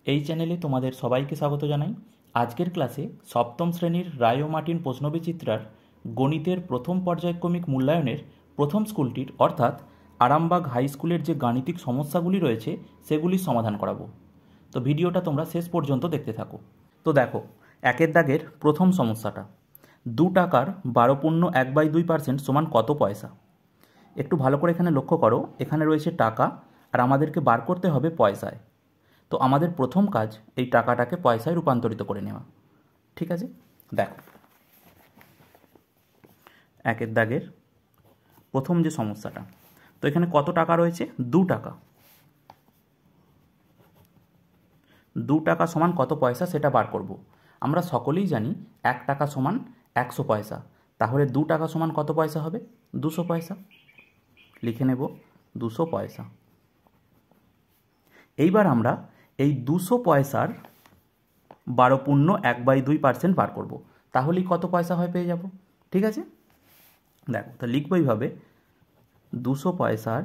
এই চ্যানেলে তোমাদের সবাইকে স্বাগত জানাই। আজকের ক্লাসে সপ্তম শ্রেণীর রায় ও মার্টিন প্রশ্নবিচিত্রার গণিতের প্রথম পর্যায়ক্রমিক মূল্যায়নের প্রথম স্কুলটির অর্থাৎ আরামবাগ হাই স্কুলের যে গাণিতিক সমস্যাগুলি রয়েছে সেগুলির সমাধান করাবো। তো ভিডিওটা তোমরা শেষ পর্যন্ত দেখতে থাকো। তো দেখো, একের দাগের প্রথম সমস্যাটা, 2 টাকার 12.1/2% সমান কত পয়সা। একটু ভালো করে এখানে লক্ষ্য করো, এখানে রয়েছে টাকা আর আমাদেরকে বার করতে হবে পয়সায়। তো আমাদের প্রথম কাজ এই টাকাটাকে পয়সায় রূপান্তরিত করে নেওয়া। ঠিক আছে, দেখো একের দাগের প্রথম যে সমস্যাটা, তো এখানে কত টাকা রয়েছে? 2 টাকা। 2 টাকা সমান কত পয়সা সেটা বার করব। আমরা সকলেই জানি 1 টাকা সমান 100 পয়সা, তাহলে 2 টাকা সমান কত পয়সা হবে? 200 পয়সা। লিখে নেব 200 পয়সা। এইবার আমরা এই 200 পয়সার 12.1/2% বার করব, তাহলেই কত পয়সা হয় পেয়ে যাব। ঠিক আছে, দেখো তা লিখবো এইভাবে, 200 পয়সার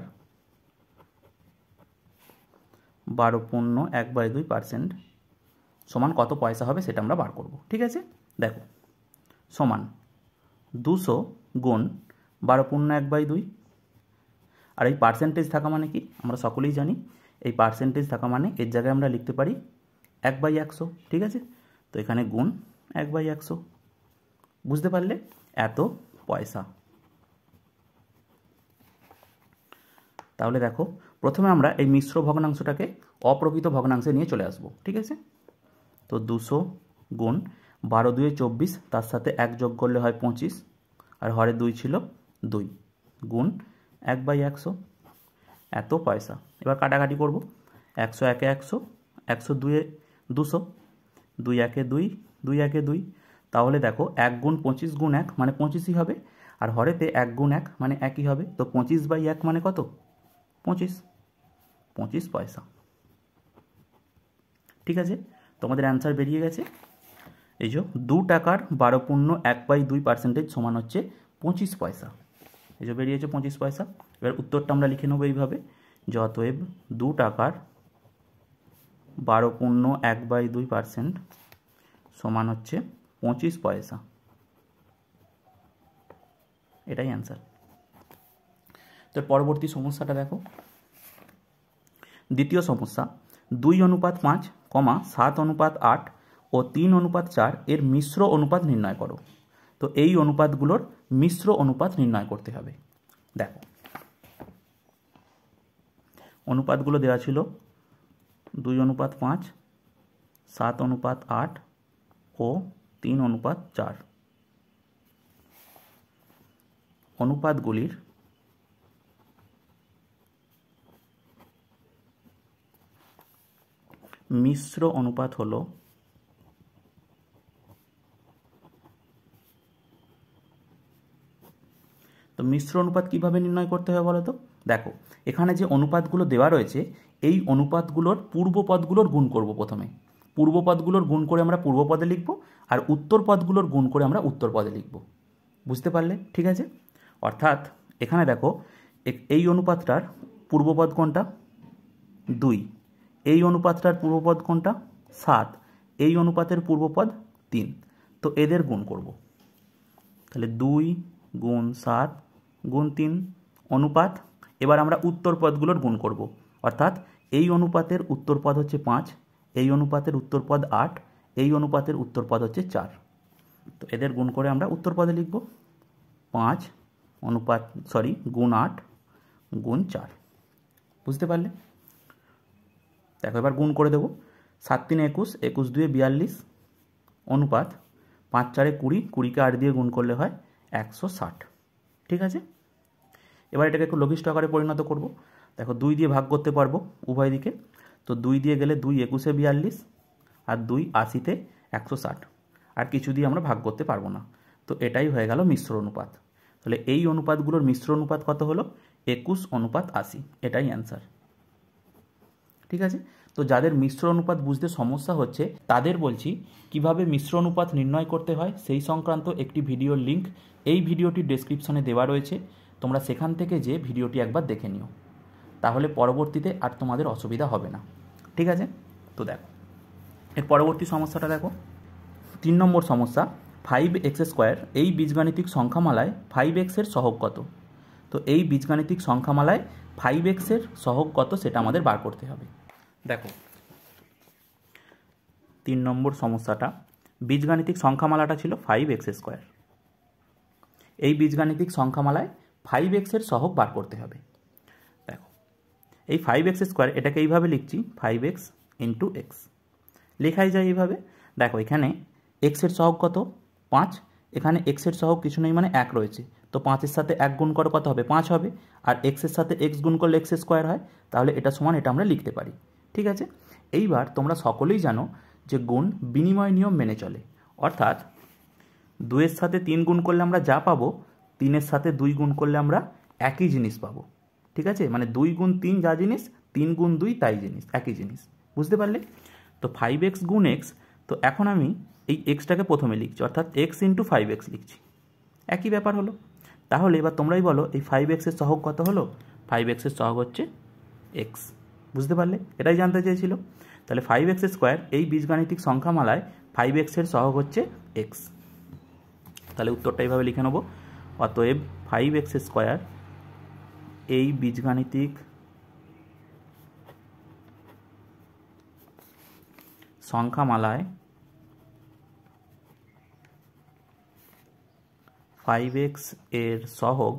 12.1/2% সমান কত পয়সা হবে সেটা আমরা বার করব। ঠিক আছে, দেখো সমান 200 গুণ 12.1/2, আর এই পার্সেন্টেজ থাকা মানে কি আমরা সকলেই জানি, এই পার্সেন্টেজ থাকা মানে এর জায়গায় আমরা লিখতে পারি 1/100। ঠিক আছে, তো এখানে গুণ 1/100। বুঝতে পারলে? এত পয়সা। তাহলে দেখো, প্রথমে আমরা এই মিশ্র ভগ্নাংশটাকে অপ্রকৃত ভগ্নাংশে নিয়ে চলে আসব। ঠিক আছে, তো 200 গুণ 12 2 24, তার সাথে 1 যোগ করলে হয় 25, আর হরে 2 ছিল 2, গুণ 1/100, এত পয়সা। এবার কাটাকাটি করব, 100 1 100, 100 2 200, 2 1 2, 2 1 2, তাহলে দেখো 1 গুণ 25 গুণ 1 মানে 25ই হবে, আর হরেতে 1 গুণ 1 মানে 1ই হবে। তো 25/1 মানে কত? 25 পয়সা। ঠিক আছে, তোমাদের অ্যান্সার বেরিয়ে গেছে। এই যে 2 টাকার 12.1/2% সমান হচ্ছে 25 পয়সা। এই যে বেরিয়েছে 25 পয়সা। এবার উত্তরটা আমরা লিখে নেবো এইভাবে, যে অতএব 2 টাকার 12.1/2% সমান হচ্ছে 25 পয়সা। এটাই অ্যান্সার। তো পরবর্তী সমস্যাটা দেখো, দ্বিতীয় সমস্যা, 2:5, 7:8 ও 3:4 এর মিশ্র অনুপাত নির্ণয় করো। তো এই অনুপাতগুলোর মিশ্র অনুপাত নির্ণয় করতে হবে। দেখো অনুপাতগুলো দেওয়া ছিল 2:5, 7:8 ও 3:4। অনুপাতগুলির মিশ্র অনুপাত হলো তো মিশ্র অনুপাত কিভাবে নির্ণয় করতে হবে বলো তো? দেখো এখানে যে অনুপাতগুলো দেওয়া রয়েছে এই অনুপাতগুলোর পূর্বপদগুলোর গুণ করব। প্রথমে পূর্বপদগুলোর গুণ করে আমরা পূর্বপদে লিখব, আর উত্তর পদগুলোর গুণ করে আমরা উত্তর পদে লিখব। বুঝতে পারলে? ঠিক আছে, অর্থাৎ এখানে দেখো এই অনুপাতটার পূর্বপদ কোনটা? 2। এই অনুপাতটার পূর্বপদ কোনটা? 7। এই অনুপাতের পূর্বপদ 3। তো এদের গুণ করব। তাহলে 2 গুণ 7 গুণ 3 অনুপাত। এবার আমরা উত্তর পদগুলোর গুণ করব, অর্থাৎ এই অনুপাতের উত্তর পদ হচ্ছে 5, এই অনুপাতের উত্তর পদ 8, এই অনুপাতের উত্তর পদ হচ্ছে 4। তো এদের গুণ করে আমরা উত্তর পদে লিখব 5 গুণ 8 গুণ 4। বুঝতে পারলে? দেখো এবার গুণ করে দেবো, 7 3 21, 21 2 42 অনুপাত 5 4 20, 20কে 8 দিয়ে গুণ করলে হয় 160। ঠিক আছে, এবার এটাকে একটু লঘিষ্ঠ আকারে পরিণত করব। দেখো 2 দিয়ে ভাগ করতে পারবো উভয় দিকে, তো 2 দিয়ে গেলে 2 21 42, আর 2 80 160, আর কিছু দিয়ে আমরা ভাগ করতে পারবো না। তো এটাই হয়ে গেল মিশ্র অনুপাত। তাহলে এই অনুপাতগুলোর মিশ্র অনুপাত কত হলো? 21:80। এটাই অ্যান্সার। ঠিক আছে, তো যাদের মিশ্র অনুপাত বুঝতে সমস্যা হচ্ছে তাদের বলছি কিভাবে মিশ্র অনুপাত নির্ণয় করতে হয় সেই সংক্রান্ত একটি ভিডিওর লিঙ্ক এই ভিডিওটির ডেসক্রিপশনে দেওয়া রয়েছে। তোমরা সেখান থেকে যে ভিডিওটি একবার দেখে নিও, তাহলে পরবর্তীতে আর তোমাদের অসুবিধা হবে না। ঠিক আছে, তো দেখো এর পরবর্তী সমস্যাটা দেখো, 3 নম্বর সমস্যা, 5x² এই বীজগাণিতিক সংখ্যামালায় 5x এর সহগ কত? তো এই বীজগাণিতিক সংখ্যামালায় 5x এর সহগ কত সেটা আমাদের বার করতে হবে। দেখো 3 নম্বর সমস্যাটা, বীজগাণিতিক সংখ্যামালাটা ছিল 5x²। এই বীজগাণিতিক সংখ্যামালায় 5x এর সহগ বার করতে হবে। দেখো এই 5x² এটাকে এইভাবে লিখছি 5x × x, লেখাই যায় এইভাবে। দেখো এখানে x এর সহগ কত? 5, এখানে x এর সহগ কিছু নেই মানে 1 রয়েছে, তো 5-এর সাথে 1 গুণ করো কত হবে? 5 হবে। আর x এর সাথে x গুণ করলে x² হয়, তাহলে এটা সমান এটা আমরা লিখতে পারি। ঠিক আছে, এইবার তোমরা সকলেই জানো যে গুণ বিনিময় নিয়ম মেনে চলে, অর্থাৎ 2-এর সাথে 3 গুণ করলে আমরা যা পাবো 3-এর সাথে 2 গুণ করলে আমরা একই জিনিস পাবো। ঠিক আছে, মানে 2 গুণ 3 যা জিনিস, 3 গুণ 2 তাই জিনিস, একই জিনিস। বুঝতে পারলে? তো 5x গুণ x, তো এখন আমি এই এক্সটাকে প্রথমে লিখছি, অর্থাৎ x × 5x লিখছি, একই ব্যাপার হলো। তাহলে এবার তোমরাই বলো এই 5x এর সহগ কত হলো? 5x এর সহগ হচ্ছে x। বুঝতে পারলে? এটাই জানতে চেয়েছিল। তাহলে 5x² এই বীজগাণিতিক সংখ্যামালায় 5x এর সহগ হচ্ছে x। তাহলে উত্তরটা এইভাবে লিখে নেব, অতএব 5x² এই বীজগাণিতিক সংখ্যামালায় 5x এর সহগ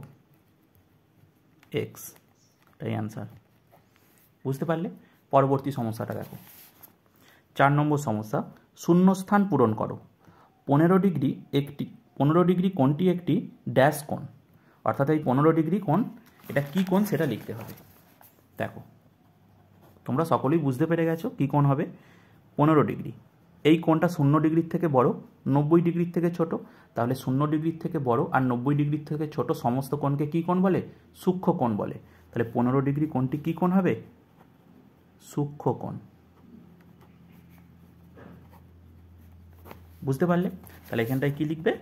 x, এটাই অ্যান্সার। বুঝতে পারলে? পরবর্তী সমস্যাটা দেখো, 4 নম্বর সমস্যা, শূন্যস্থান পূরণ করো। 15 ডিগ্রি কোণটি একটি ড্যাশ কোণ, অর্থাৎ এই 15 ডিগ্রি কোণ এটা কি কোণ সেটা লিখতে হবে। দেখো তোমরা সকলেই বুঝতে পেরে গেছো কি কোণ হবে। 15 ডিগ্রি, এই কোণটা 0 ডিগ্রির থেকে বড়, 90 ডিগ্রির থেকে ছোট, তাহলে 0 ডিগ্রির থেকে বড় আর 90 ডিগ্রির থেকে ছোট সমস্ত কোণকে কি কোণ বলে? সূক্ষ্ম কোণ বলে। তাহলে 15 ডিগ্রি কোণটি কি কোণ হবে? সূক্ষ্ম কোণ। বুঝতে পারলে? তাহলে এখানটায় কি লিখবে?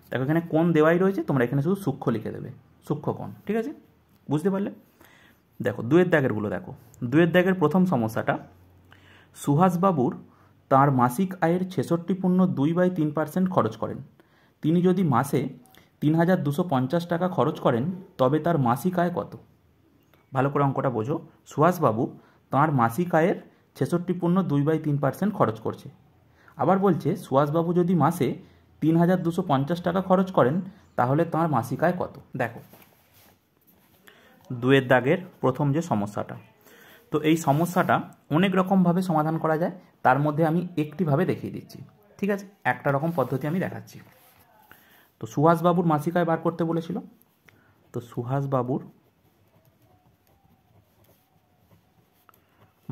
দেখো এখানে কোণ দেওয়াই রয়েছে, তোমরা এখানে শুধু সূক্ষ্ম লিখে দেবে, সূক্ষ্ম কোণ। ঠিক আছে, বুঝতে পারলে? দেখো 2-এর দাগেরগুলো দেখো। 2-এর দাগের প্রথম সমস্যাটা, সুহাসবাবুর তাঁর মাসিক আয়ের 66.2/3% খরচ করেন। তিনি যদি মাসে 3,250 টাকা খরচ করেন তবে তার মাসিক আয় কত? ভালো করে অঙ্কটা বোঝো। সুহাসবাবু তাঁর মাসিক আয়ের 66.2/3% খরচ করছে। আবার বলছে সুহাসবাবু যদি মাসে 3,250 টাকা খরচ করেন তাহলে তাঁর মাসিক আয় কত? দেখো 2-এর দাগের প্রথম যে সমস্যাটা, তো এই সমস্যাটা অনেক রকমভাবে সমাধান করা যায়, তার মধ্যে আমি একটিভাবে দেখিয়ে দিচ্ছি। ঠিক আছে, একটা রকম পদ্ধতি আমি দেখাচ্ছি। তো সুহাসবাবুর মাসিক আয় বার করতে বলেছিল, তো সুহাসবাবুর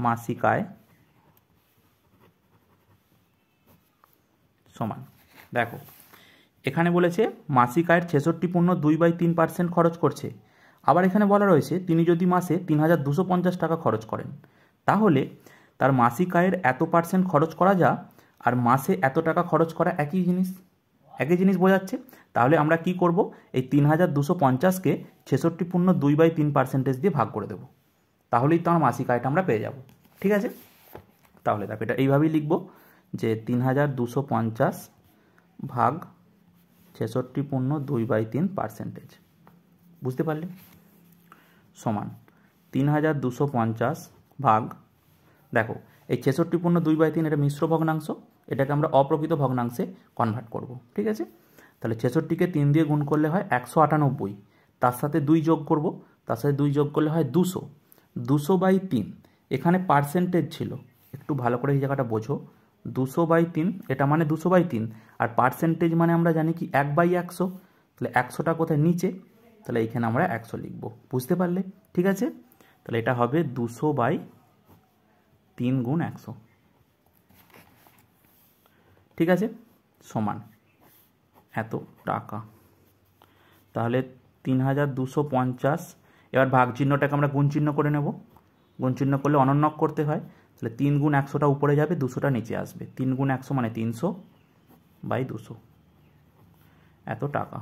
মাসিক আয় সমান, দেখো এখানে বলেছে মাসিক আয়ের 66.2/3% খরচ করছে। আবার এখানে বলা রয়েছে তিনি যদি মাসে 3,250 টাকা খরচ করেন তাহলে তার মাসিক আয়ের এত পার্সেন্ট খরচ করা যা আর মাসে এত টাকা খরচ করা একই জিনিস বোঝাচ্ছে। তাহলে আমরা কি করব? এই 3,250কে 66.2/3% দিয়ে ভাগ করে দেব, তাহলেই তো আমার মাসিক আয়টা আমরা পেয়ে যাব। ঠিক আছে, তাহলে দেখো এটা এইভাবেই লিখব যে 3,250 ভাগ 66.2/3%। বুঝতে পারলে? সমান 3,250 ভাগ, দেখো এই 66.2/3 এটা মিশ্র ভগ্নাংশ, এটাকে আমরা অপ্রকৃত ভগ্নাংশে কনভার্ট করব। ঠিক আছে, তাহলে 66কে 3 দিয়ে গুণ করলে হয় 198, তার সাথে 2 যোগ করব, তার সাথে 2 যোগ করলে হয় 200, 200/3। এখানে পার্সেন্টেজ ছিল, একটু ভালো করে এই জায়গাটা বোঝো। 200/3 এটা মানে 200/3, আর পার্সেন্টেজ মানে আমরা জানি কি 1/100, তাহলে 100টা কোথায়? নিচে, তাহলে এইখানে আমরা 100 লিখব। বুঝতে পারলে? ঠিক আছে, তাহলে এটা হবে 200/3 গুণ 100। ঠিক আছে, সমান এত টাকা। তাহলে 3,250, এবার ভাগ চিহ্নটাকে আমরা গুণ চিহ্ন করে নেব। গুণ চিহ্ন করলে অনন্যক করতে হয়, তাহলে 3 গুণ 100টা উপরে যাবে, 200টা নিচে আসবে। 3 গুণ 100 মানে 300/200, এত টাকা।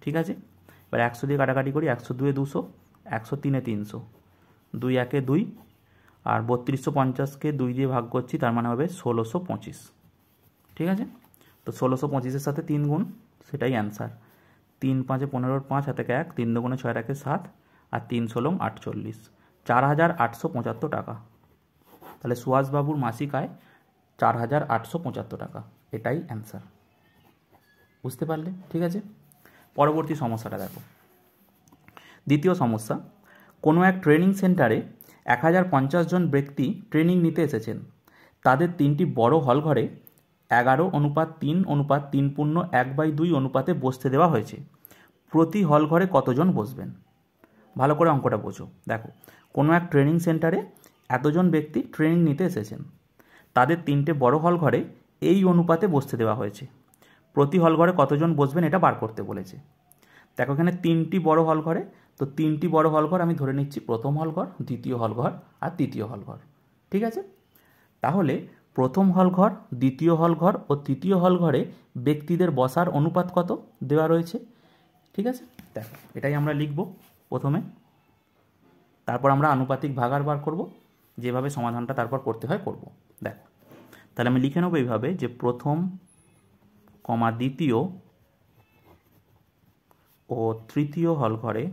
ঠিক আছে, এবার 100 দিয়ে কাটাকাটি করি, 100 2 200, 103 300, 2 1 2, আর 3250কে 2 দিয়ে ভাগ করছি, তার মানে হবে 1625। ঠিক আছে, তো 1625-এর সাথে 3 গুণ, সেটাই অ্যান্সার। 3 5 15 5 হাতে 1, 3 2 6 রাখে 7, আর 3 16 48, 4875 টাকা। তাহলে সুহাসবাবুর মাসিক আয় 4875 টাকা, এটাই অ্যান্সার। বুঝতে পারলে? ঠিক আছে, পরবর্তী সমস্যাটা দেখো। দ্বিতীয় সমস্যা, কোনো এক ট্রেনিং সেন্টারে 1050 জন ব্যক্তি ট্রেনিং নিতে এসেছেন। তাদের 3টি বড় হল ঘরে 11:3:3:1/2 অনুপাতে বসতে দেওয়া হয়েছে। প্রতি হল ঘরে কতজন বসবেন? ভালো করে অঙ্কটা বোঝো। দেখো, কোনো এক ট্রেনিং সেন্টারে এতজন ব্যক্তি ট্রেনিং নিতে এসেছেন। তাদের 3টে বড় হল ঘরে এই অনুপাতে বসতে দেওয়া হয়েছে। প্রতি হল ঘরে কতজন বসবেন এটা বার করতে বলেছে। দেখো, এখানে 3টি বড় হল ঘরে, তো 3টি বড় হল ঘর আমি ধরে নিচ্ছি প্রথম হল ঘর, দ্বিতীয় হল ঘর আর তৃতীয় হল ঘর। ঠিক আছে, তাহলে প্রথম হল ঘর, দ্বিতীয় হল ঘর ও তৃতীয় হল ঘরে ব্যক্তিদের বসার অনুপাত কত দেওয়া রয়েছে। ঠিক আছে, দেখো এটাই আমরা লিখব প্রথমে, তারপর আমরা আনুপাতিক ভাগার বার করব, যেভাবে সমাধানটা তারপর করতে হয় করব। দেখো, তাহলে আমি লিখে নেব এইভাবে যে প্রথম কমা দ্বিতীয় ও তৃতীয় হল ঘরে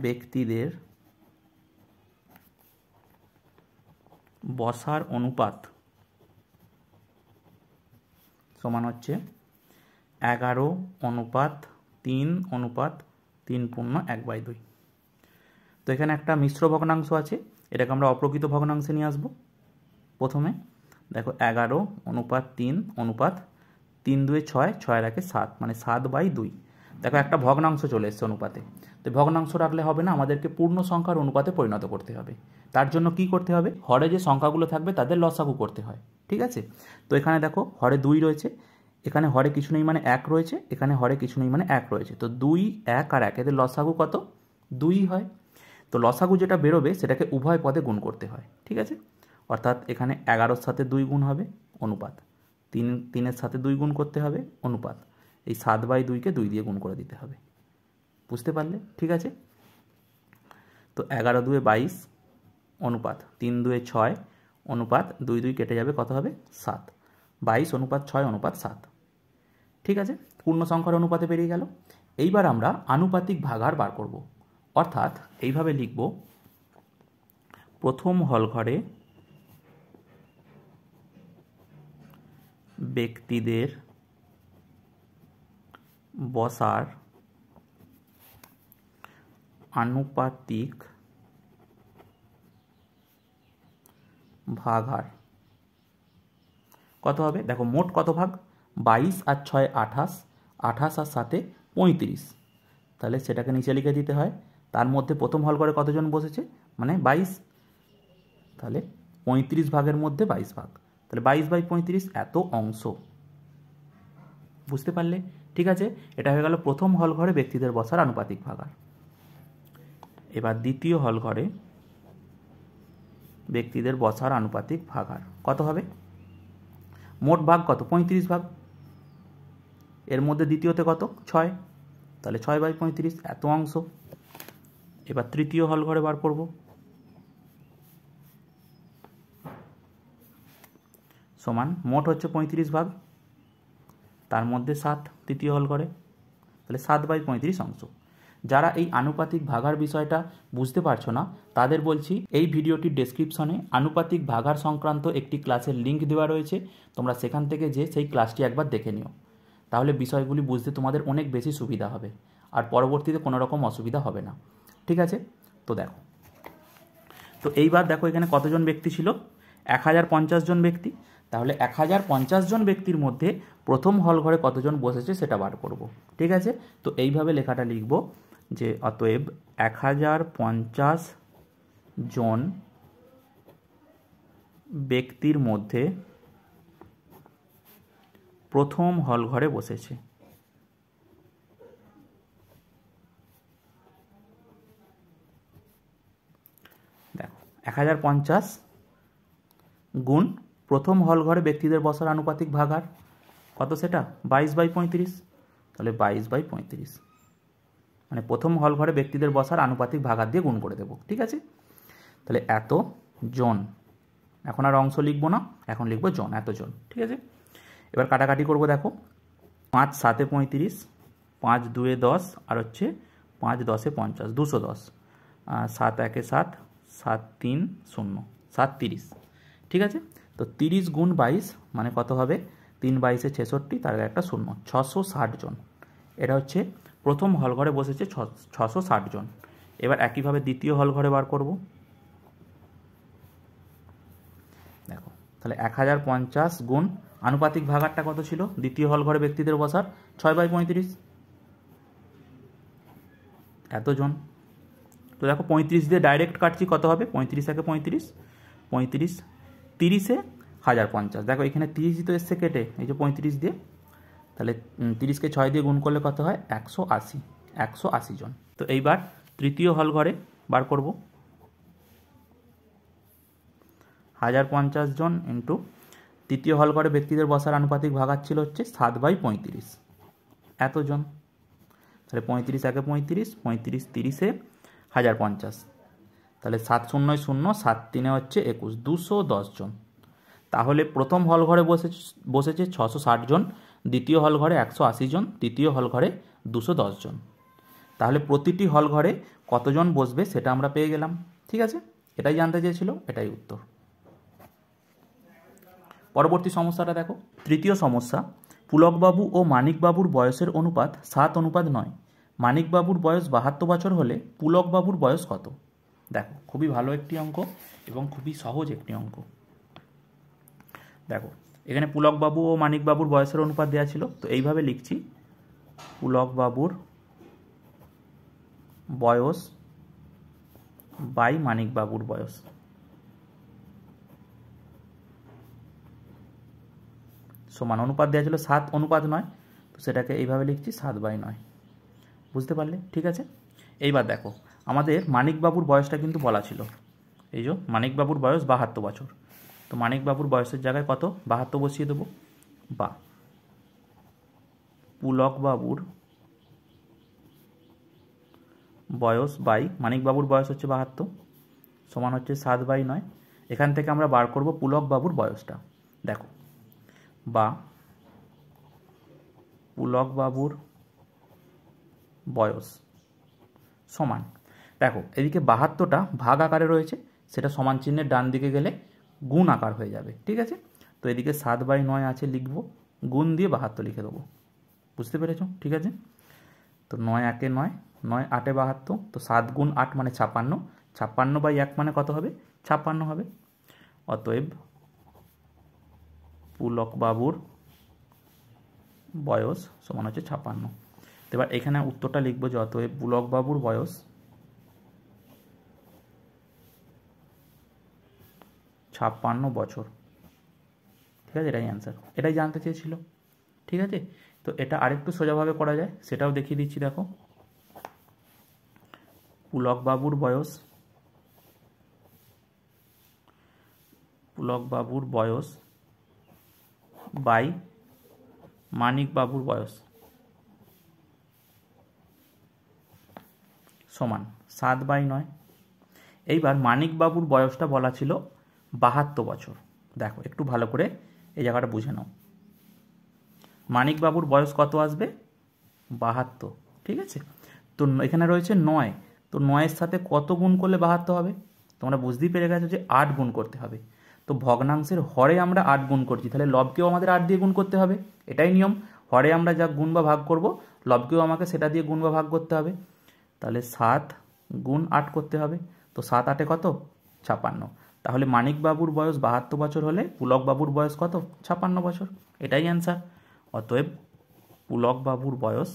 ব্যক্তিদের বসার অনুপাত সমান হচ্ছে 11:3:3:1/2। তো এখানে একটা মিশ্র ভগ্নাংশ আছে, এটাকে আমরা অপ্রকৃত ভগ্নাংশে নিয়ে আসবো। প্রথমে দেখো 11:3:3 2 6, 6 রাখে 7, মানে 7/2। দেখো একটা ভগ্নাংশ চলে এসছে অনুপাতে, তো ভগ্নাংশ রাখলে হবে না, আমাদেরকে পূর্ণ সংখ্যার অনুপাতে পরিণত করতে হবে। তার জন্য কি করতে হবে? হরে যে সংখ্যাগুলো থাকবে তাদের লসাগু করতে হয়। ঠিক আছে, তো এখানে দেখো হরে 2 রয়েছে, এখানে হরে কিছু নেই মানে 1 রয়েছে, এখানে হরে কিছু নেই মানে 1 রয়েছে, তো 2, 1 আর 1 এদের লসাগু কত? 2 হয়। তো লসাগু যেটা বেরোবে সেটাকে উভয় পদে গুণ করতে হয়। ঠিক আছে, অর্থাৎ এখানে 11-র সাথে 2 গুণ হবে অনুপাত, 3-3-এর সাথে 2 গুণ করতে হবে অনুপাত, এই 7/2-কে 2 দিয়ে গুণ করে দিতে হবে। বুঝতে পারলে? ঠিক আছে, তো 11 2 22 অনুপাত 3 2 6 অনুপাত 2 2 কেটে যাবে, কত হবে? 7। 22:6:7। ঠিক আছে, পূর্ণ সংখ্যার অনুপাতে বেরিয়ে গেল। এইবার আমরা আনুপাতিক ভাগার বার করব, অর্থাৎ এইভাবে লিখব, প্রথম হল ঘরে ব্যক্তিদের বসার আনুপাতিক ভাগার কত হবে? দেখো মোট কত ভাগ? 22 আর 6 28, 28 আর 7 35, তাহলে সেটাকে নিচে লিখে দিতে হয়। তার মধ্যে প্রথম হল ঘরে কতজন বসেছে, মানে 22, তাহলে 35 ভাগের মধ্যে 22 ভাগ, তাহলে 22/35 এত অংশ। বুঝতে পারলে? ঠিক আছে, এটা হয়ে গেল প্রথম হল ঘরে ব্যক্তিদের বসার আনুপাতিক ভাগার। এবার দ্বিতীয় হল ঘরে ব্যক্তিদের বসার আনুপাতিক ভাগার কত হবে? মোট ভাগ কত? 35 ভাগ, এর মধ্যে দ্বিতীয়তে কত? 6, তাহলে 6/35 এত অংশ। এবার তৃতীয় হল ঘরে বার করব, সমান মোট হচ্ছে 35 ভাগ, তার মধ্যে 7 তৃতীয় হল ঘরে, তাহলে 7/35 অংশ। যারা এই আনুপাতিক ভাগার বিষয়টা বুঝতে পারছো না তাদের বলছি, এই ভিডিওটির ডেসক্রিপশনে আনুপাতিক ভাগার সংক্রান্ত একটি ক্লাসের লিঙ্ক দেওয়া রয়েছে, তোমরা সেখান থেকে যে সেই ক্লাসটি একবার দেখে নিও, তাহলে বিষয়গুলি বুঝতে তোমাদের অনেক বেশি সুবিধা হবে, আর পরবর্তীতে কোনো রকম অসুবিধা হবে না। ঠিক আছে, তো দেখো, তো এইবার দেখো এখানে কতজন ব্যক্তি ছিল? 1050 জন ব্যক্তি। তাহলে 1050 জন ব্যক্তির মধ্যে প্রথম হল ঘরে কতজন বসেছে সেটা বার করব। ঠিক আছে, তো এইভাবে লেখাটা লিখব যে অতএব 1050 জন ব্যক্তির মধ্যে প্রথম হল ঘরে বসেছে। দেখো 1050 গুণ প্রথম হল ঘরে ব্যক্তিদের বসার আনুপাতিক ভাগার কত, সেটা 22/35, তাহলে 22/35। মানে প্রথম হল ঘরে ব্যক্তিদের বসার আনুপাতিক ভাগার দিয়ে গুণ করে দেবো, ঠিক আছে। তাহলে এত জন, এখন আর অংশ লিখবো না, এখন লিখবো জন, এত জন, ঠিক আছে। এবার কাটাকাটি করব, দেখো 5 7 35, 5 2 10, আর হচ্ছে 5 10 50, 210, 7 1 7, 7 3 0, 7 30, ঠিক আছে। তো 30 গুণ 22 মানে কত হবে, 3 22 66, তার আগে একটা 0, 660 জন। এটা হচ্ছে প্রথম হল ঘরে বসেছে 660 জন। এবার একইভাবে দ্বিতীয় হল ঘরে বার করব, দেখো তাহলে 1050 গুণ আনুপাতিক ভাগারটা কত ছিল দ্বিতীয় হল ঘরে ব্যক্তিদের বসার, 6/35, এতজন। তো দেখো 35 দিয়ে ডাইরেক্ট কাটছি, কত হবে, 35 একে 35, 35 30-এ 1050, দেখো এখানে 30 তো এসছে কেটে, এই যে 35 দিয়ে, তাহলে 30কে 6 দিয়ে গুণ করলে কত হয়, 180, 180 জন। তো এইবার তৃতীয় হল ঘরে বার করব, 1050 জন ইন্টু তৃতীয় হল ঘরে ব্যক্তিদের বসার আনুপাতিক ভাগার ছিল হচ্ছে 7/35, এতজন। তাহলে 35 একে 35, 35 30-এ 1050, তাহলে 7 0 0, 7 3 হচ্ছে 21, 210 জন। তাহলে প্রথম হল ঘরে বসেছে 660 জন, দ্বিতীয় হল ঘরে 180 জন, তৃতীয় হল ঘরে 210 জন। তাহলে প্রতিটি হল ঘরে কতজন বসবে সেটা আমরা পেয়ে গেলাম, ঠিক আছে। এটাই জানতে চেয়েছিল, এটাই উত্তর। পরবর্তী সমস্যাটা দেখো, তৃতীয় সমস্যা, পুলকবাবু ও মানিকবাবুর বয়সের অনুপাত 7:9। মানিকবাবুর বয়স 72 বছর হলে পুলকবাবুর বয়স কত? দেখো খুবই ভালো একটি অঙ্ক এবং খুবই সহজ একটি অঙ্ক। দেখো এখানে পুলকবাবু ও মানিকবাবুর বয়সের অনুপাত দেওয়া ছিল, তো এইভাবে লিখছি, পুলকবাবুর বয়স বাই মানিকবাবুর বয়স সমান, অনুপাত দেওয়া ছিল 7:9, তো সেটাকে এইভাবে লিখছি 7/9, বুঝতে পারলে, ঠিক আছে। এইবার দেখো আমাদের মানিকবাবুর বয়সটা কিন্তু বলা ছিল, এই যে মানিকবাবুর বয়স 72 বছর, তো মানিকবাবুর বয়সের জায়গায় কত, 72 বসিয়ে দেবো, বা পুলকবাবুর বয়স বাই মানিকবাবুর বয়স হচ্ছে 72 সমান হচ্ছে 7/9। এখান থেকে আমরা বার করব পুলকবাবুর বয়সটা, দেখো, বা পুলকবাবুর বয়স সমান, দেখো এদিকে 72টা ভাগ আকারে রয়েছে, সেটা সমান চিহ্নের ডান দিকে গেলে গুণ আকার হয়ে যাবে, ঠিক আছে। তো এদিকে 7/9 আছে, লিখবো, গুণ দিয়ে 72 লিখে দেবো, বুঝতে পেরেছ, ঠিক আছে। তো 9 1 9, 9 8 72, তো 7 গুণ 8 মানে 56, 56/1 মানে কত হবে, 56 হবে। অতএব পুলকবাবুর বয়স সমান হচ্ছে 56। তো এবার এখানে উত্তরটা লিখবো যে অতএব পুলকবাবুর বয়স 56 বছর, ঠিক আছে, এটাই অ্যান্সার, এটাই জানতে চেয়েছিল, ঠিক আছে। তো এটা আরেকটু সোজাভাবে করা যায়, সেটাও দেখিয়ে দিচ্ছি, দেখো পুলকবাবুর বয়স বাই মানিকবাবুর বয়স সমান 7/9। এইবার মানিকবাবুর বয়সটা বলা ছিল 72 বছর, দেখো একটু ভালো করে এই জায়গাটা বুঝে নাও, মানিকবাবুর বয়স কত আসবে, 72, ঠিক আছে। তো এখানে রয়েছে 9, তো 9-এর সাথে কত গুণ করলে 72 হবে, তোমরা বুঝতেই পেরে গেছো যে 8 গুণ করতে হবে। তো ভগ্নাংশের হরে আমরা 8 গুণ করছি, তাহলে লবকেও আমাদের 8 দিয়ে গুণ করতে হবে, এটাই নিয়ম, হরে আমরা যা গুণ বা ভাগ করব লবকেও আমাকে সেটা দিয়ে গুণ বা ভাগ করতে হবে। তাহলে 7 গুণ 8 করতে হবে, তো 7 8-এ কত, 56। তাহলে মানিকবাবুর বয়স 72 বছর হলে পুলকবাবুর বয়স কত, 56 বছর, এটাই অ্যান্সার। অতএব পুলকবাবুর বয়স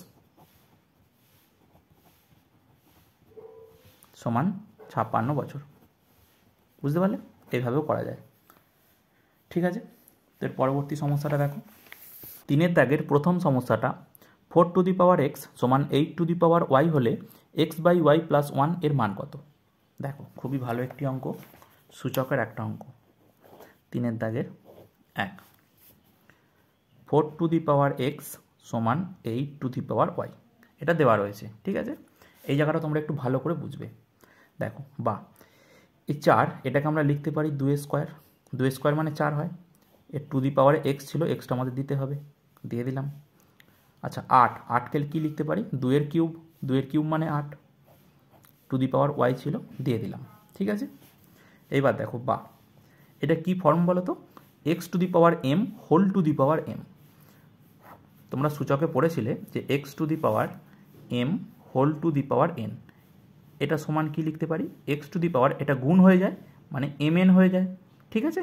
সমান 56 বছর, বুঝতে পারলে, এইভাবেও করা যায়, ঠিক আছে। তো এর পরবর্তী সমস্যাটা দেখো, 3-এর দাগের প্রথম সমস্যাটা, 4x সমান 8y হলে x/y + 1 এর মান কত? দেখো খুবই ভালো একটি অঙ্ক, সূচকের একটা অঙ্ক, 3-এর দাগের 1, 4x সমান 8y, এটা দেওয়া রয়েছে, ঠিক আছে। এই জায়গাটা তোমরা একটু ভালো করে বুঝবে। দেখো বা এই 4 এটাকে আমরা লিখতে পারি 2 স্কোয়ার, 2 স্কোয়ার মানে 4 হয়। এর টু দি পাওয়ারে এক্স ছিল, এক্সটা আমাদের দিতে হবে, দিয়ে দিলাম। আচ্ছা 8, 8কে কী লিখতে পারি 2 কিউব, 2 কিউব মানে 8, টু দি পাওয়ার ওয়াই ছিল, দিয়ে দিলাম। ঠিক আছে, এইবার দেখো বা এটা কি ফর্ম বলো তো, x to the power m whole to the power m. তোমরা সূচকে পড়েছিলে যে x to the power m whole to the power n, এটা সমান কি লিখতে পারি এক্স টু দি পাওয়ার, এটা গুণ হয়ে যায় মানে এম এন হয়ে যায়। ঠিক আছে,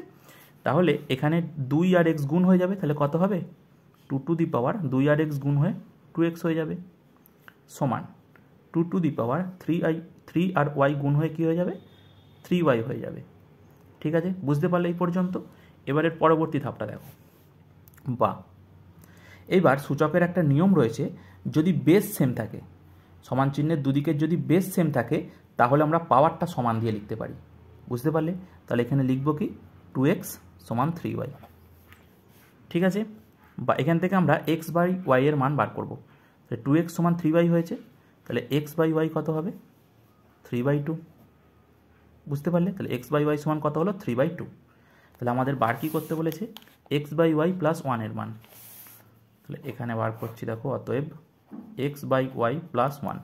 তাহলে এখানে 2 আর এক্স গুণ হয়ে যাবে, তাহলে কত হবে 2 two the power 2 R x গুণ হয়ে 2x হয়ে যাবে, সমান 2 two the power 3 R Y গুণ হয়ে কী হয়ে যাবে 3y হয়ে যাবে। ঠিক আছে, বুঝতে পারলে এই পর্যন্ত। এবারের পরবর্তী ধাপটা দেখো বা এইবার সূচকের একটা নিয়ম রয়েছে, যদি বেস সেম থাকে, সমান চিহ্নের দুদিকের যদি বেস সেম থাকে তাহলে আমরা পাওয়ারটা সমান দিয়ে লিখতে পারি। বুঝতে পারলে, তাহলে এখানে লিখব কি 2x সমান 3y। ঠিক আছে, বা এখান থেকে আমরা x বাই y এর মান বার করব, তাহলে 2x সমান 3y হয়েছে, তাহলে x বাই y কত হবে 3/2। বুঝতে পারলে, তাহলে x বাই y সমান কত হলো 3/2। তাহলে আমাদের বার কী করতে বলেছে x বাই y প্লাস 1 এর মান, তাহলে এখানে বার করছি দেখো, অতএব x by y plus 1,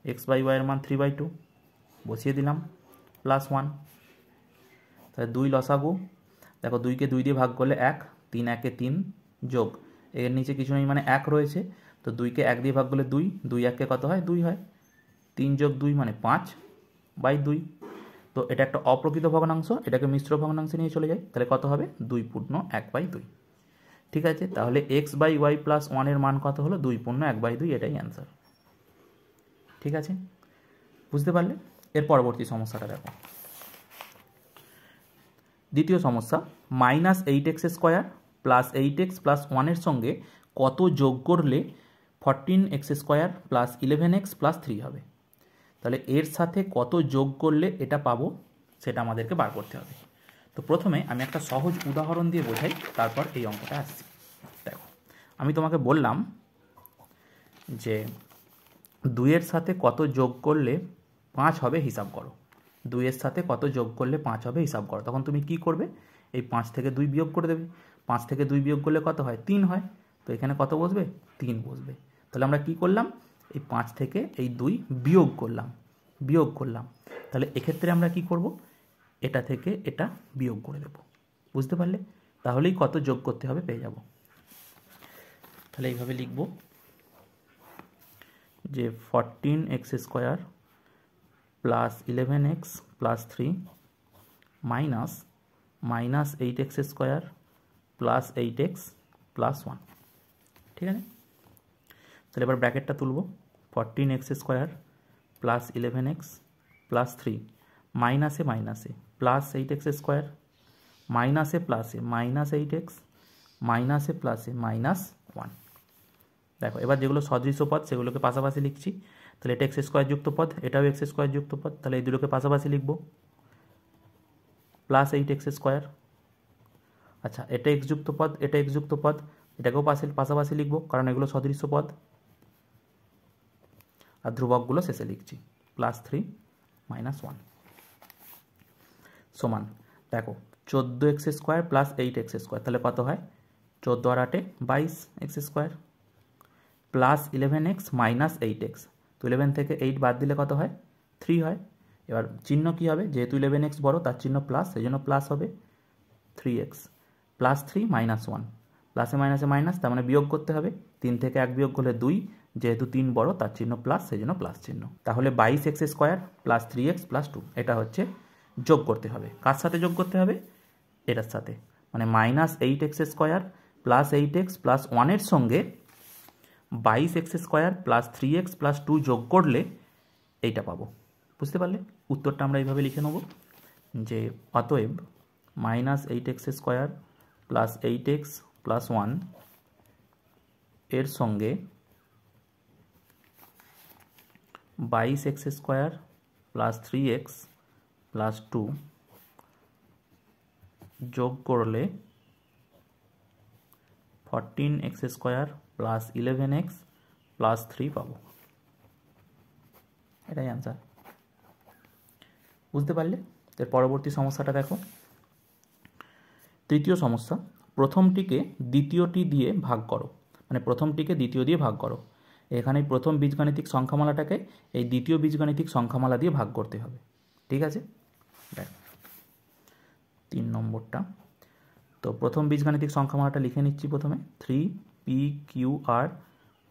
x by y এর মান 3/2 বসিয়ে দিলাম প্লাস 1, তাহলে 2 লসাগু, দেখো 2কে 2 দিয়ে ভাগ করলে 1, 3 1 3 যোগ এর নিচে কিছু নেই মানে 1 রয়েছে, তো 2কে 1 দিয়ে ভাগ করলে 2, 2 1 কত হয় 2 হয়, 3 যোগ 2 মানে 5/2। তো এটা একটা অপ্রকৃত ভগ্নাংশ, এটাকে মিশ্র ভগ্নাংশে নিয়ে চলে যায়, তাহলে কত হবে 2 পূর্ণ 1/2। ঠিক আছে, তাহলে এক্স বাই ওয়াই প্লাস 1 এর মান কত হলো 2 পূর্ণ 1/2, এটাই অ্যান্সার। ঠিক আছে, বুঝতে পারলে। এর পরবর্তী সমস্যাটা দেখো, দ্বিতীয় সমস্যা, -8x square plus 8x plus 1 এর সঙ্গে কত যোগ করলে 14x square plus 11x plus 3 হবে। তাহলে এর সাথে কত যোগ করলে এটা পাবো সেটা আমাদেরকে বার করতে হবে। তো প্রথমে আমি একটা সহজ উদাহরণ দিয়ে বোঝাই, তারপর এই অঙ্কটা আসছি। দেখো আমি তোমাকে বললাম যে 2 এর সাথে কত যোগ করলে 5 হবে হিসাব করো, 2 এর সাথে কত যোগ করলে 5 হবে হিসাব করো। তখন তুমি কি করবে, এই 5 থেকে 2 বিয়োগ করে দেবে, 5 থেকে 2 বিয়োগ করলে কত হয় 3 হয়, তো এখানে কত বসবে 3 বসবে। তাহলে আমরা কি করলাম, এই 5 থেকে এই 2 বিয়োগ করলাম, তাহলে এক্ষেত্রে আমরা কি করব, এটা থেকে এটা বিয়োগ করে দেব। বুঝতে পারলে, তাহলেই কত যোগ করতে হবে পেয়ে যাব। তাহলে এইভাবে লিখব যে 14x square plus 11x plus 3 minus -8x square plus 8x plus 1। ঠিক আছে, তাহলে এবার ব্র্যাকেটটা তুলব, 14x square plus 11x plus 3 মাইনাসে মাইনাসে প্লাস 8x স্কোয়ার মাইনাসে প্লাসে -8x মাইনাসে প্লাসে -1। দেখো এবার যেগুলো সদৃশ্য পদ সেগুলোকে পাশাপাশি লিখছি, তাহলে এটা এক্স স্কোয়ার যুক্ত পদ, এটাও এক্স স্কোয়ার যুক্ত পদ, তাহলে এই দুটোকে পাশাপাশি লিখব, প্লাস 8x স্কোয়ার। আচ্ছা এটা এক্স যুক্ত পদ, এটা এক্স যুক্ত পদ, এটাকেও পাশাপাশি লিখব কারণ এগুলো সদৃশ্য পদ, আর ধ্রুবকগুলো শেষে লিখছি, +3 -1 সমান দেখো 14x square plus 8x square, তাহলে কত হয় 14 আর 8 22x square plus 11x minus 8x, তো 11 থেকে 8 বাদ দিলে কত হয় 3 হয়। এবার চিহ্ন কি হবে, যেহেতু 11x বড় তার চিহ্ন প্লাস, সেই জন্য প্লাস হবে 3x প্লাস 3 -1, প্লাসে মাইনাসে মাইনাস, তার মানে বিয়োগ করতে হবে, 3 থেকে 1 বিয়োগ করলে 2, যেহেতু 3 বড় তার চিহ্ন প্লাস, সেই জন্য প্লাস চিহ্ন। তাহলে 22x square plus 3x plus 2 এটা হচ্ছে যোগ করতে হবে, কার সাথে যোগ করতে হবে এটার সাথে, মানে -8x square plus 8x plus 1 এর সঙ্গে 22x square plus 3x plus 2 যোগ করলে এইটা পাবো। বুঝতে পারলে, উত্তরটা আমরা এইভাবে লিখে নেব যে অতএব -8x square plus 8x plus 1 এর সঙ্গে 22x square plus 3x plus 2 যোগ করলে 14x square plus 11x plus 3 পাবো। এটাই অ্যান্সার। বুঝতে পারলে? এর পরবর্তী সমস্যাটা দেখো। তৃতীয় সমস্যা, প্রথমটিকে দ্বিতীয়টি দিয়ে ভাগ করো, মানে প্রথমটিকে দ্বিতীয় দিয়ে ভাগ করো। এখানে প্রথম বীজগাণিতিক সংখ্যামালাটাকে এই দ্বিতীয় বীজগাণিতিক সংখ্যামালা দিয়ে ভাগ করতে হবে। ঠিক আছে, দেখ 3 নম্বরটা। তো প্রথম বীজগাণিতিক সংখ্যামালাটা লিখে নিচ্ছি প্রথমে। 3p/q/r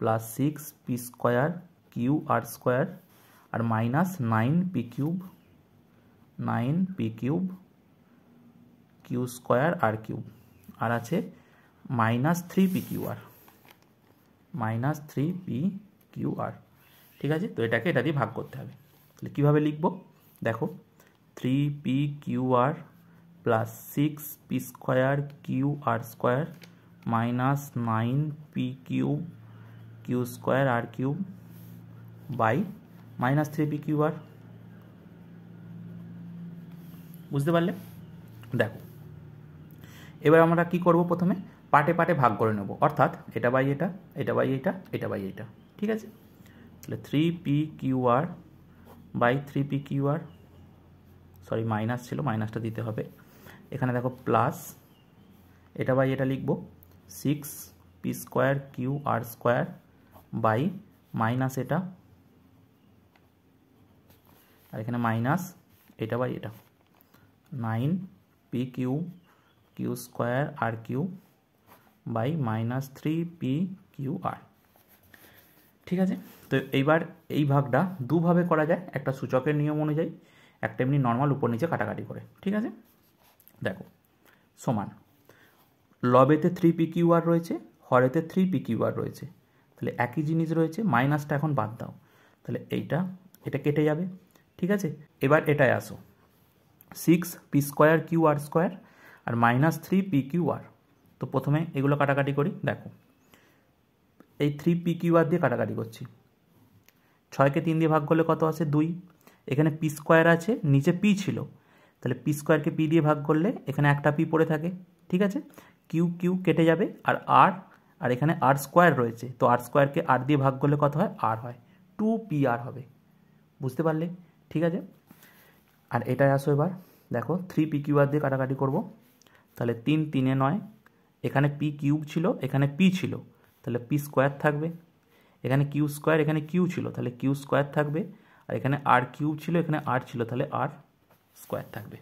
প্লাস 6p² আর মাইনাস 9p³ q² আর আছে মাইনাস 3p/q/r। ঠিক আছে, তো এটাকে এটা দিয়ে ভাগ করতে হবে। তাহলে কীভাবে লিখব দেখো, 3p/q/r plus 6p² minus 9p³ by minus 3p/q/r। বুঝতে পারলে? দেখো এবার আমরা কি করব, প্রথমে পার্টে পার্টে ভাগ করে নেব, অর্থাৎ এটা বাই এটা, এটা বাই এটা, এটা বাই এটা। ঠিক আছে, তাহলে 3p/q/r by 3p/q/r, sorry minus ছিল, মাইনাসটা দিতে হবে। এখানে দেখো প্লাস এটা বাই এটা লিখব 6p² বাই মাইনাস এটা, আর এখানে মাইনাস এটা বাই এটা 9p³ বাই মাইনাস 3p/q/r। ঠিক আছে, তো এইবার এই ভাগটা দুভাবে করা যায়, একটা সূচকের নিয়ম অনুযায়ী, একটা এমনি নর্মাল উপর নিচে কাটাকাটি করে। ঠিক আছে, দেখো সমান লবেতে 3p/q/r রয়েছে, হরেতে 3p/q/r রয়েছে, তাহলে একই জিনিস রয়েছে, মাইনাসটা এখন বাদ দাও, তাহলে এটা কেটে যাবে। ঠিক আছে, এবার এটায় আসো, 6p²q/r² আর মাইনাস 3p/q/r। তো প্রথমে এগুলো কাটাকাটি করি। দেখো এই 3p/q/r দিয়ে কাটাকাটি করছি, 6কে 3 দিয়ে ভাগ করলে কত আছে 2, এখানে p² আছে, নিচে p ছিল, তাহলে p²কে p দিয়ে ভাগ করলে এখানে একটা p পড়ে থাকে। ঠিক আছে, q কেটে যাবে, আর এখানে r² রয়েছে, তো r²কে r দিয়ে ভাগ করলে কত হয়, r হয়, 2pr হবে। বুঝতে পারলে? ঠিক আছে, আর এটাই আসো এবার দেখো 3p/q/r দিয়ে কাটাকাটি করব, তাহলে 3 3 9, এখানে p³ ছিল, এখানে p ছিল, তাহলে p² থাকবে, এখানে q², এখানে q ছিল, তাহলে q² থাকবে, আর এখানে r³ ছিল, এখানে r ছিল, তাহলে r² থাকবে।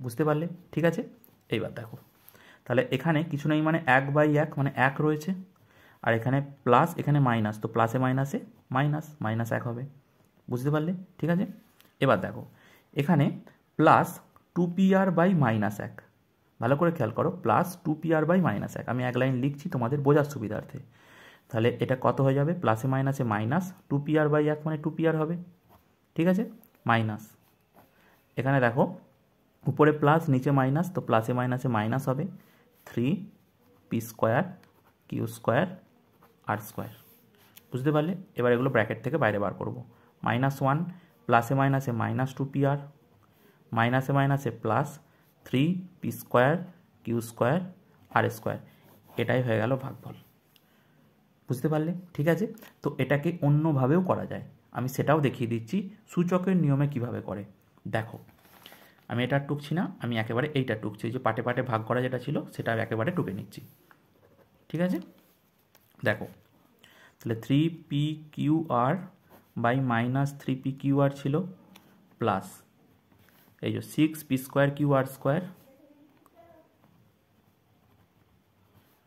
বুঝতে পারলে? ঠিক আছে, এইবার দেখো তাহলে এখানে কিছু নেই, মানে 1/1 মানে 1 রয়েছে, আর এখানে প্লাস, এখানে মাইনাস, তো প্লাসে মাইনাসে মাইনাস 1 হবে। বুঝতে পারলে? ঠিক আছে, এবার দেখো এখানে প্লাস 2pr/-1, ভালো করে খেয়াল করো, প্লাস 2pr/-1, আমি এক লাইন লিখছি তোমাদের বোঝার সুবিধার্থে। তাহলে এটা কত হয়ে যাবে, প্লাসে মাইনাসে মাইনাস, 2pr/1 মানে 2pr হবে। ঠিক আছে, মাইনাস, এখানে দেখো উপরে প্লাস নিচে মাইনাস, তো প্লাসে মাইনাসে মাইনাস হবে, 3p²q²r²। বুঝতে পারলে? এবার এগুলো ব্র্যাকেট থেকে বাইরে বার করব, -1 প্লাসে মাইনাসে মাইনাস 2pr, মাইনাসে মাইনাসে প্লাস 3p²q²r², এটাই হয়ে গেল ভাগফল। বুঝতে পারলে? ঠিক আছে, তো এটাকে অন্যভাবেও করা যায়, আমি সেটাও দেখিয়ে দিচ্ছি সূচকের নিয়মে কিভাবে করে। দেখো আমি এটা টুকছি না, আমি একেবারে এইটা টুকছি, যে পাটে পাটে ভাগ করা যেটা ছিল সেটা একেবারে টুকে নিচ্ছি। ঠিক আছে, দেখো তাহলে 3p/q/r বাই মাইনাস 3p/q/r ছিল, প্লাস এই যে 6p²q/r²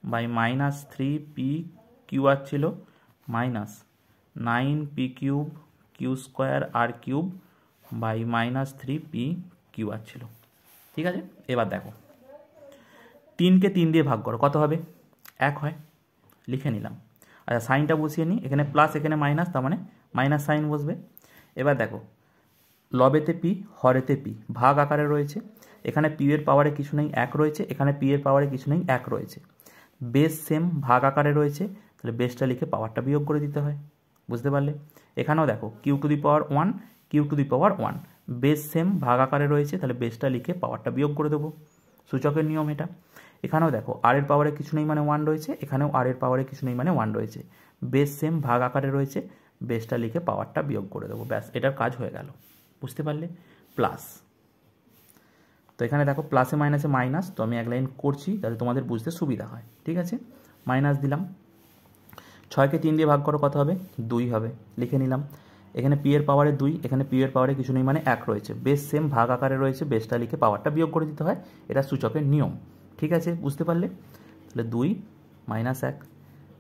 বাই মাইনাস 3p/q/r ছিল, minus 9p³ by minus 3p/q/r ছিল। ঠিক আছে, এবার দেখো 3কে 3 দিয়ে ভাগ করো, কত হবে, 1 হয়, লিখে নিলাম। আচ্ছা সাইনটা বসিয়ে নিই, এখানে প্লাস এখানে মাইনাস, তার মানে মাইনাস সাইন বসবে। এবার দেখো লবেতে p, হরেতে p, ভাগ আকারে রয়েছে, এখানে p এর পাওয়ারে কিছু নেই, 1 রয়েছে, এখানে p এর পাওয়ারে কিছু নেই, 1 রয়েছে, বেস সেম ভাগ আকারে রয়েছে, তাহলে বেসটা লিখে পাওয়ারটা বিয়োগ করে দিতে হয়। বুঝতে পারলে? এখানেও দেখো q⁴1 q⁴1, বেস সেম ভাগ আকারে রয়েছে, তাহলে বেসটা লিখে পাওয়ারটা বিয়োগ করে দেবো, সূচকের নিয়ম এটা। এখানেও দেখো r এর পাওয়ারে কিছু নেই মানে 1 রয়েছে, এখানেও r এর পাওয়ারে কিছু নেই মানে 1 রয়েছে, বেস সেম ভাগ আকারে রয়েছে, বেসটা লিখে পাওয়ারটা বিয়োগ করে দেবো, ব্যাস এটার কাজ হয়ে গেল। বুঝতে পারলে? প্লাস, তো এখানে দেখো প্লাসে মাইনাসে মাইনাস, তো আমি এক লাইন করছি যাতে তোমাদের বুঝতে সুবিধা হয়। ঠিক আছে, মাইনাস দিলাম। 6কে 3 দিয়ে ভাগ করো, কত হবে? 2 হবে, লিখে নিলাম। এখানে পি এর পাওয়ারে 2, এখানে পি এর পাওয়ারে কিছু নেই মানে 1 রয়েছে, বেস সেম ভাগ আকারে রয়েছে, বেসটা লিখে পাওয়ারটা বিয়োগ করে দিতে হয়, এটা সূচকের নিয়ম। ঠিক আছে, বুঝতে পারলে? তাহলে 2 মাইনাস 1,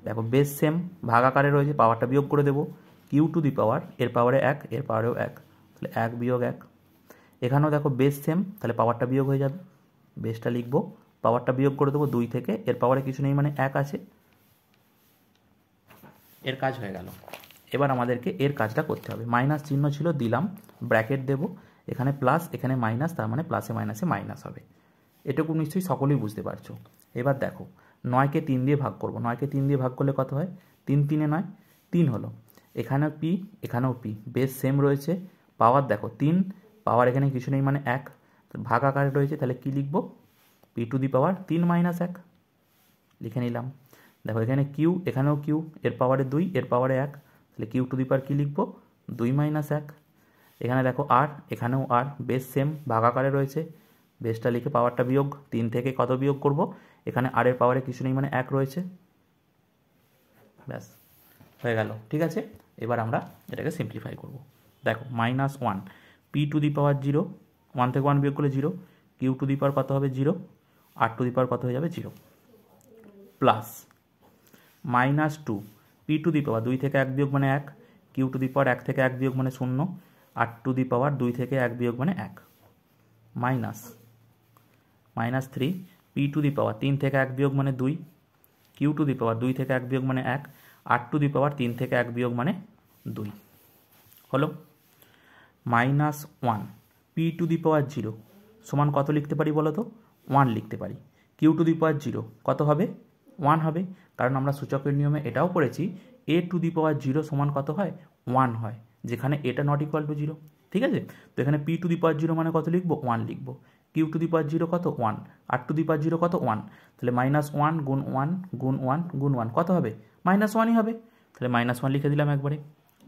দেখো বেস সেম ভাগ আকারে রয়েছে, পাওয়ারটা বিয়োগ করে দেবো, কিউ টু দি পাওয়ার এর পাওয়ারে 1, এর পাওয়ারেও 1, তাহলে 1 বিয়োগ 1। এখানেও দেখো বেস সেম, তাহলে পাওয়ারটা বিয়োগ হয়ে যাবে, বেসটা লিখবো, পাওয়ারটা বিয়োগ করে দেবো 2 থেকে, এর পাওয়ারে কিছু নেই মানে 1 আছে, এর কাজ হয়ে গেল। এবার আমাদেরকে এর কাজটা করতে হবে। মাইনাস চিহ্ন ছিল, দিলাম, ব্র্যাকেট দেব, এখানে প্লাস এখানে মাইনাস, তার মানে প্লাসে মাইনাসে মাইনাস হবে। এটুকু নিশ্চয়ই সকলেই বুঝতে পারছো। এবার দেখো 9কে 3 দিয়ে ভাগ করব, 9কে 3 দিয়ে ভাগ করলে কত হয়? 3 3 9, 3 হলো। এখানেও পি এখানেও পি, বেস সেম রয়েছে, পাওয়ার দেখো 3, পাওয়ার এখানে কিছু নেই মানে 1, ভাগ আকারে রয়েছে, তাহলে কি লিখবো? P two the power 3 minus 1 লিখে নিলাম। দেখো এখানে কিউ, এখানেও কিউ, এর পাওয়ারে 2, এর পাওয়ারে 1, তাহলে কিউ টু দি পাওয়ার কী লিখবো? 2 মাইনাস 1। এখানে দেখো আর, এখানেও আর, বেস সেম ভাগ আকারে রয়েছে, বেসটা লিখে পাওয়ারটা বিয়োগ, 3 থেকে কত বিয়োগ করব? এখানে আর এর পাওয়ারে কিছু নেই মানে 1 রয়েছে, ব্যাস হয়ে গেল। ঠিক আছে, এবার আমরা এটাকে সিম্পলিফাই করব। দেখো -1, পি টু দি পাওয়ার 0, 1 থেকে 1 বিয়োগ করলে 0, কিউ টু দি পাওয়ার কত হবে? 0, আর টু দি পাওয়ার কত হয়ে যাবে? 0, প্লাস -2, পি টু দি পাওয়ার 2 থেকে 1 বিয়োগ মানে 1, কিউ টু দি পাওয়ার 1 থেকে 1 বিয়োগ মানে 0, আর টু দি পাওয়ার 2 থেকে 1 বিয়োগ মানে 1, -3, পি টু দি পাওয়ার 3 থেকে 1 বিয়োগ মানে 2, কিউ টু দি পাওয়ার 2 থেকে 1 বিয়োগ মানে 1, আর টু দি পাওয়ার 3 থেকে 1 বিয়োগ মানে 2 হলো। -1, পি টু দি পাওয়ার 0 সমান কত লিখতে পারি বলো তো? 1 লিখতে পারি। কিউ টু দি পাওয়ার 0 কত হবে? 1 হবে, কারণ আমরা সূচকের নিয়মে এটাও পড়েছি এ টু দি পাওয়ার 0 সমান কত হয়? 1 হয়, যেখানে এটা নট ইকুয়াল টু 0। ঠিক আছে, তো এখানে পি টু দি পাওয়ার 0 মানে কত লিখবো? 1 লিখবো। কিউ টু দি পাওয়ার 0 কত? 1, আর টু দি পাওয়ার 0 কত? 1, তাহলে -1 গুণ 1 গুণ 1 গুণ 1 কত হবে? -1ই হবে, তাহলে -1 লিখে দিলাম একবারে।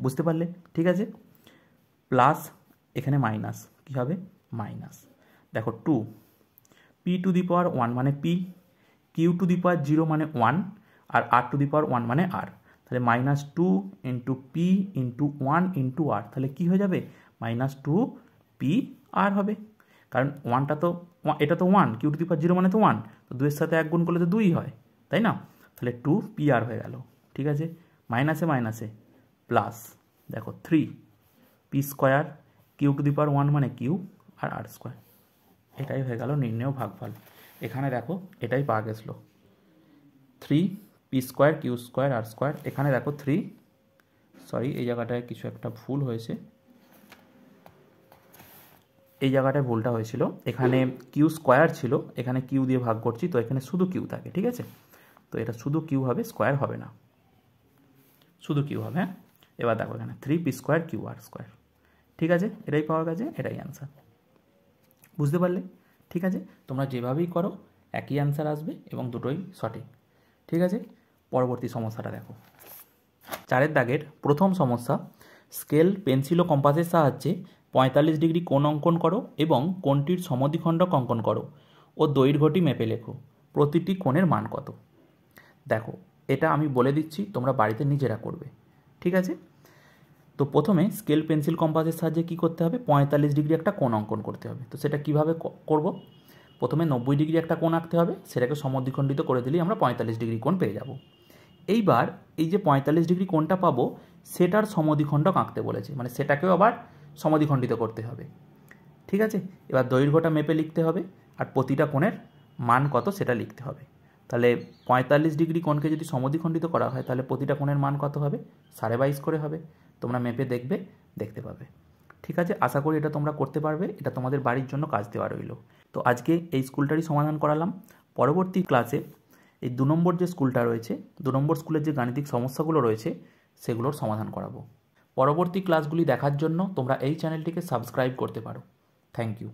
বুঝতে পারলে? ঠিক আছে, প্লাস এখানে মাইনাস, কী হবে? মাইনাস। দেখো 2, পি টু দি পাওয়ার 1 মানে পি, কিউ টু দি পাওয়ার 0 মানে 1, আর আর টু দি পাওয়ার 1 মানে আর, তাহলে -2 ইন্টু পি ইন্টু 1 ইন্টু আর, তাহলে কী হয়ে যাবে? -2 পি আর হবে, কারণ 1টা তো, এটা তো 1, কিউ টু দি পাওয়ার 0 মানে তো 1, তো 2 এর সাথে 1 গুণ করলে তো 2 হয়, তাই না? তাহলে 2 পি আর হয়ে গেল। ঠিক আছে, মাইনাসে মাইনাসে প্লাস, দেখো 3 P square, Q to the power 1 মানে কিউ, আর আর স্কোয়ার, এটাই হয়ে গেল নির্ণেয় ভাগফল। এখানে দেখো এটাই পাওয়া গেছিলো 3 পি স্কোয়ার কিউ স্কোয়ার আর স্কোয়ার। এখানে দেখো 3, সরি এই জায়গাটায় কিছু একটা ভুল হয়েছে, এই জায়গাটায় ভুলটা হয়েছিল, এখানে কিউ স্কোয়ার ছিল, এখানে কিউ দিয়ে ভাগ করছি, তো এখানে শুধু কিউ থাকে। ঠিক আছে, তো এটা শুধু কিউ হবে, স্কোয়ার হবে না, শুধু কিউ হবে। হ্যাঁ, এবার দেখো এখানে 3 P square Q R square. ঠিক আছে, এটাই পাওয়া গেছে, এটাই অ্যান্সার। বুঝতে পারলে? ঠিক আছে, তোমরা যেভাবেই করো একই অ্যান্সার আসবে এবং দুটোই সঠিক। ঠিক আছে, পরবর্তী সমস্যাটা দেখো। 4 দাগের প্রথম সমস্যা, স্কেল, পেন্সিল ও কম্পাসের সাহায্যে 45 ডিগ্রি কোণ অঙ্কন করো এবং কোণটির সমদ্বিখণ্ডক অঙ্কন করো ও দৈর্ঘ্যটি মেপে লেখো, প্রতিটি কোণের মান কত? দেখো এটা আমি বলে দিচ্ছি, তোমরা বাড়িতে নিজেরা করবে। ঠিক আছে, তো প্রথমে স্কেল, পেন্সিল, কম্পাসের সাহায্যে কী করতে হবে? 45 ডিগ্রি একটা কোণ অঙ্কন করতে হবে। তো সেটা কিভাবে করব? প্রথমে 90 ডিগ্রি একটা কোণ আঁকতে হবে, সেটাকে সমদ্বিখণ্ডিত করে দিলেই আমরা 45 ডিগ্রি কোণ পেয়ে যাব। এইবার এই যে 45 ডিগ্রি কোণটা পাবো, সেটার সমদ্বিখণ্ডক আঁকতে বলেছে, মানে সেটাকেও আবার সমদ্বিখণ্ডিত করতে হবে। ঠিক আছে, এবার দৈর্ঘ্যটা মেপে লিখতে হবে, আর প্রতিটা কোণের মান কত সেটা লিখতে হবে। তাহলে 45 ডিগ্রি কোণকে যদি সমদ্বিখণ্ডিত করা হয়, তাহলে প্রতিটা কোণের মান কত হবে? 22.5 করে হবে। তোমরা মেপে দেখবে, দেখতে পাবে। ঠিক আছে, আশা করি এটা তোমরা করতে পারবে, এটা তোমাদের বাড়ির জন্য কাজ দেওয়া রইল। তো আজকে এই স্কুলটারই সমাধান করালাম। পরবর্তী ক্লাসে এই 2 নম্বর যে স্কুলটা রয়েছে, 2 নম্বর স্কুলের যে গাণিতিক সমস্যাগুলো রয়েছে সেগুলোর সমাধান করাবো। পরবর্তী ক্লাসগুলি দেখার জন্য তোমরা এই চ্যানেলটিকে সাবস্ক্রাইব করতে পারো। Thank you.